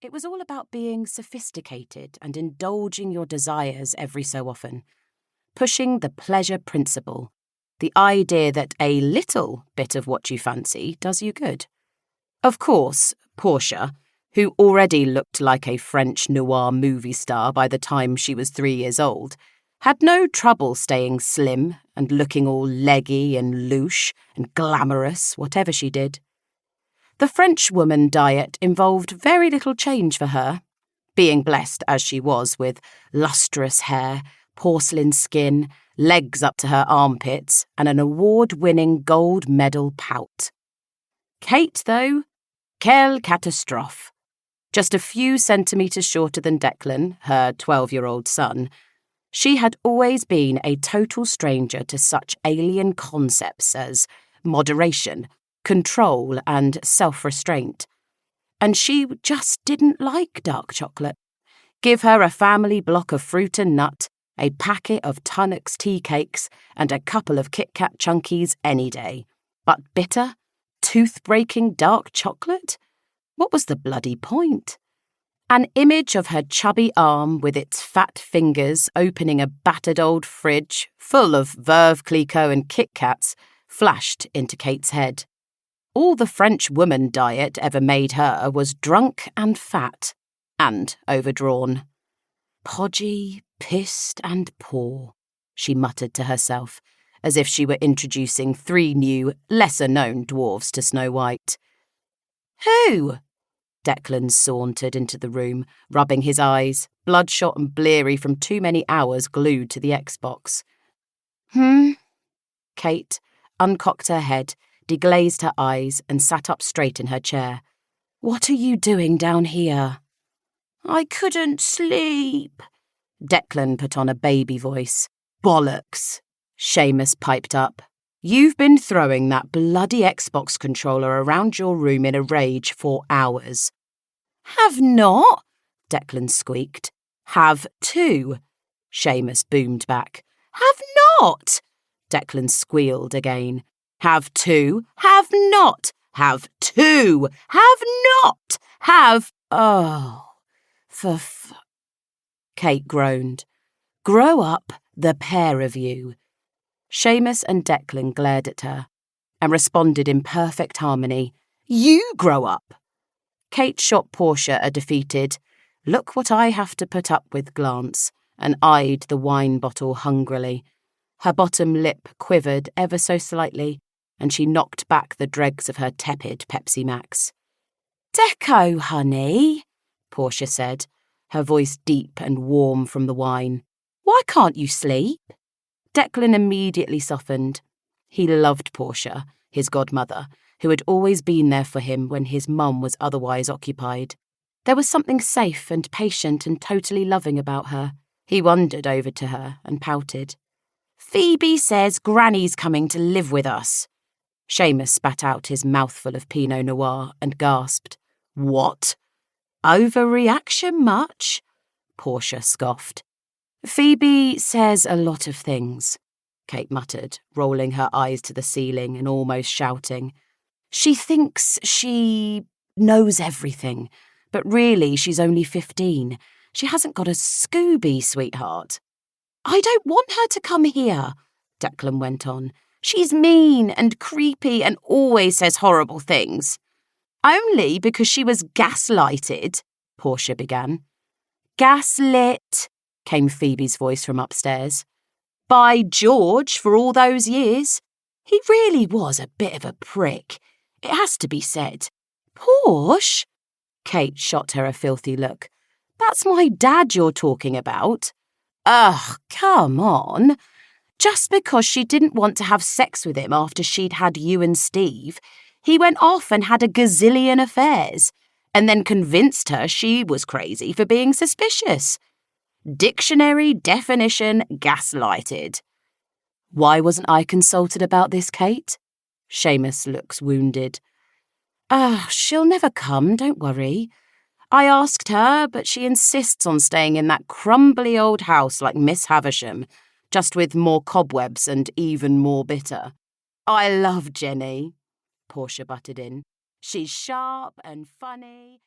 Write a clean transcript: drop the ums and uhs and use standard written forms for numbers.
It was all about being sophisticated and indulging your desires every so often, pushing the pleasure principle, the idea that a little bit of what you fancy does you good. Of course, Portia, who already looked like a French noir movie star by the time she was 3 years old, had no trouble staying slim and looking all leggy and louche and glamorous, whatever she did. The Frenchwoman diet involved very little change for her, being blessed as she was with lustrous hair, porcelain skin, legs up to her armpits, and an award-winning gold medal pout. Kate, though, quelle catastrophe. Just a few centimetres shorter than Declan, her 12-year-old son, she had always been a total stranger to such alien concepts as moderation, control and self-restraint. And she just didn't like dark chocolate. Give her a family block of fruit and nut, a packet of Tunnocks tea cakes and a couple of Kit Kat Chunkies any day. But bitter, tooth-breaking dark chocolate? What was the bloody point? An image of her chubby arm with its fat fingers opening a battered old fridge full of Veuve Clicquot and Kit Kats flashed into Kate's head. All the Frenchwoman diet ever made her was drunk and fat, and overdrawn. Podgy, pissed and poor, she muttered to herself, as if she were introducing 3 new, lesser-known dwarfs to Snow White. Who? Declan sauntered into the room, rubbing his eyes, bloodshot and bleary from too many hours glued to the Xbox. Kate uncocked her head, deglazed her eyes, and sat up straight in her chair. What are you doing down here? I couldn't sleep. Declan put on a baby voice. Bollocks, Seamus piped up. You've been throwing that bloody Xbox controller around your room in a rage for hours. Have not, Declan squeaked. Have to, Seamus boomed back. Have not, Declan squealed again. Have to, have not, have to, have not, have... Oh, Kate groaned. Grow up, the pair of you. Seamus and Declan glared at her and responded in perfect harmony. You grow up! Kate shot Portia a defeated, look what I have to put up with glance, and eyed the wine bottle hungrily. Her bottom lip quivered ever so slightly, and she knocked back the dregs of her tepid Pepsi Max. Deco, honey, Portia said, her voice deep and warm from the wine. Why can't you sleep? Declan immediately softened. He loved Portia, his godmother, who had always been there for him when his mum was otherwise occupied. There was something safe and patient and totally loving about her. He wandered over to her and pouted. Phoebe says Granny's coming to live with us. Seamus spat out his mouthful of Pinot Noir and gasped. What? Overreaction much? Portia scoffed. Phoebe says a lot of things, Kate muttered, rolling her eyes to the ceiling and almost shouting. She thinks she knows everything, but really she's only 15. She hasn't got a Scooby, sweetheart. I don't want her to come here, Declan went on. She's mean and creepy and always says horrible things. Only because she was gaslighted, Portia began. Gaslit, came Phoebe's voice from upstairs. By George, for all those years. He really was a bit of a prick. It has to be said. Portia? Kate shot her a filthy look. That's my dad you're talking about. Ugh, come on. Just because she didn't want to have sex with him after she'd had you and Steve, he went off and had a gazillion affairs, and then convinced her she was crazy for being suspicious. Dictionary definition gaslighted. Why wasn't I consulted about this, Kate? Seamus looks wounded. She'll never come, don't worry. I asked her, but she insists on staying in that crumbly old house like Miss Havisham, just with more cobwebs and even more bitter. I love Jenny, Portia butted in. She's sharp and funny